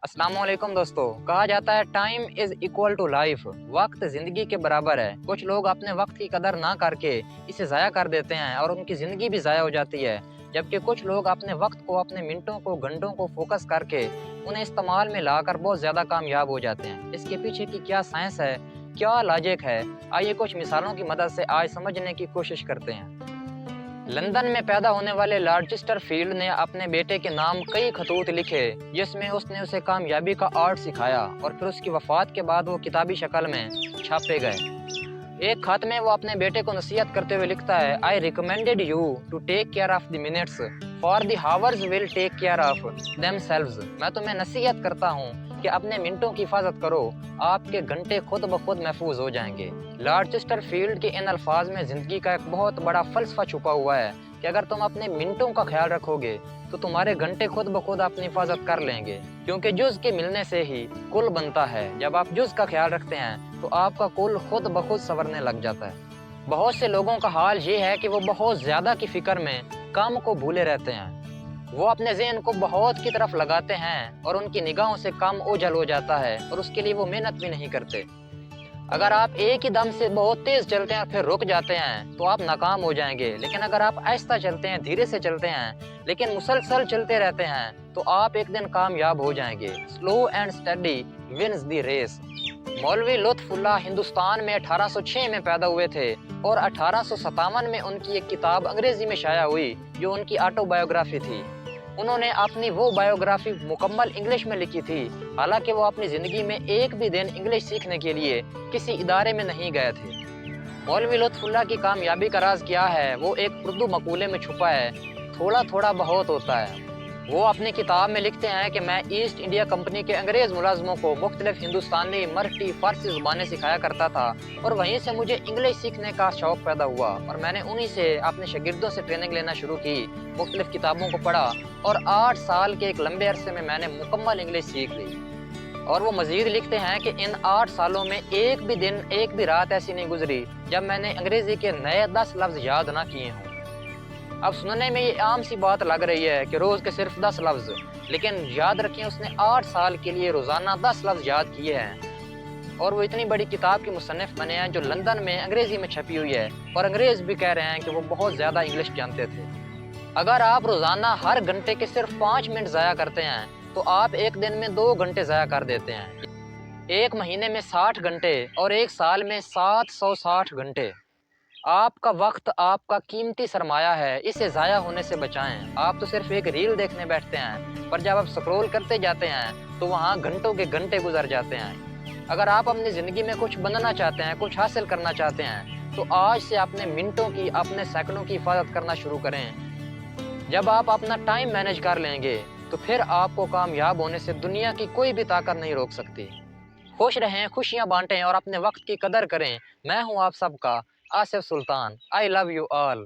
अस्सलाम वालेकुम दोस्तों। कहा जाता है time is equal to life. वक्त जिंदगी के बराबर है। कुछ लोग अपने वक्त की कदर ना करके इसे ज़ाया कर देते हैं और उनकी ज़िंदगी भी ज़ाया हो जाती है, जबकि कुछ लोग अपने वक्त को, अपने मिनटों को, घंटों को फोकस करके उन्हें इस्तेमाल में लाकर बहुत ज़्यादा कामयाब हो जाते हैं। इसके पीछे की क्या साइंस है, क्या लॉजिक है, आइए कुछ मिसालों की मदद से आज समझने की कोशिश करते हैं। लंदन में पैदा होने वाले लॉर्ड चेस्टरफील्ड ने अपने बेटे के नाम कई खतूत लिखे, जिसमें उसने उसे कामयाबी का आर्ट सिखाया और फिर उसकी वफात के बाद वो किताबी शक्ल में छापे गए। एक खत में वो अपने बेटे को नसीहत करते हुए लिखता है, I recommended you to take care of the minutes for the hours will take care of themselves. मैं तुम्हें नसीहत करता हूँ कि अपने मिनटों की हिफाजत करो, आपके घंटे खुद ब खुद महफूज हो जाएंगे। लॉर्ड चेस्टरफील्ड के इन अल्फाज में जिंदगी का एक बहुत बड़ा फलसफा छुपा हुआ है कि अगर तुम अपने मिनटों का ख्याल रखोगे तो तुम्हारे घंटे खुद ब खुद अपनी हिफाजत कर लेंगे, क्योंकि जुज के मिलने से ही कुल बनता है। जब आप जुज का ख्याल रखते हैं तो आपका कुल खुद ब खुद संवरने लग जाता है। बहुत से लोगों का हाल ये है कि वो बहुत ज्यादा की फिक्र में काम को भूले रहते हैं। वो अपने ज़हन को बहुत की तरफ लगाते हैं और उनकी निगाहों से काम ओझल हो जाता है और उसके लिए वो मेहनत भी नहीं करते। अगर आप एक ही दम से बहुत तेज चलते हैं और फिर रुक जाते हैं तो आप नाकाम हो जाएंगे, लेकिन अगर आप आहिस्ता चलते हैं, धीरे से चलते हैं, लेकिन मुसलसल चलते रहते हैं तो आप एक दिन कामयाब हो जाएंगे। Slow and steady wins the race. Maulvi Lutfullah Hindustan में 1806 में पैदा हुए थे और 1857 में उनकी एक किताब अंग्रेजी में शाया हुई जो उनकी ऑटोबायोग्राफी थी। उन्होंने अपनी वो बायोग्राफी मुकम्मल इंग्लिश में लिखी थी, हालांकि वो अपनी ज़िंदगी में एक भी दिन इंग्लिश सीखने के लिए किसी इदारे में नहीं गए थे। मौलवी लुत्फुल्लाह की कामयाबी का राज क्या है, वो एक उर्दू मकूले में छुपा है, थोड़ा थोड़ा बहुत होता है। वो अपनी किताब में लिखते हैं कि मैं ईस्ट इंडिया कंपनी के अंग्रेज़ मुलाजमों को मुख्तलिफ हिंदुस्तानी, मराठी, फारसी ज़ुबानें सिखाया करता था और वहीं से मुझे इंग्लिश सीखने का शौक़ पैदा हुआ और मैंने उन्हीं से अपने शागिर्दों से ट्रेनिंग लेना शुरू की, मुख्तलिफ किताबों को पढ़ा और 8 साल के एक लंबे अरसे में मैंने मुकम्मल इंग्लिश सीख ली। और वो मज़ीद लिखते हैं कि इन 8 सालों में एक भी दिन, एक भी रात ऐसी नहीं गुजरी जब मैंने अंग्रेज़ी के नए 10 लफ्ज़ याद ना किए हों। अब सुनने में ये आम सी बात लग रही है कि रोज़ के सिर्फ 10 लफ्ज़, लेकिन याद रखें उसने 8 साल के लिए रोज़ाना 10 लफ्ज़ याद किए हैं और वो इतनी बड़ी किताब के मुसन्निफ़ बने हैं जो लंदन में अंग्रेज़ी में छपी हुई है और अंग्रेज़ भी कह रहे हैं कि वो बहुत ज़्यादा इंग्लिश जानते थे। अगर आप रोज़ाना हर घंटे के सिर्फ 5 मिनट ज़ाया करते हैं तो आप एक दिन में 2 घंटे ज़ाया कर देते हैं। एक महीने में 60 घंटे और एक साल में 760 घंटे। आपका वक्त आपका कीमती सरमाया है, इसे ज़ाया होने से बचाएं। आप तो सिर्फ एक रील देखने बैठते हैं, पर जब आप स्क्रॉल करते जाते हैं तो वहाँ घंटों के घंटे गुजर जाते हैं। अगर आप अपनी ज़िंदगी में कुछ बनना चाहते हैं, कुछ हासिल करना चाहते हैं, तो आज से अपने मिनटों की, अपने सेकंडों की हिफाजत करना शुरू करें। जब आप अपना टाइम मैनेज कर लेंगे तो फिर आपको कामयाब होने से दुनिया की कोई भी ताकत नहीं रोक सकती। खुश रहें, खुशियाँ बांटें और अपने वक्त की कदर करें। मैं हूँ आप सबका Asif Sultan. I love you all.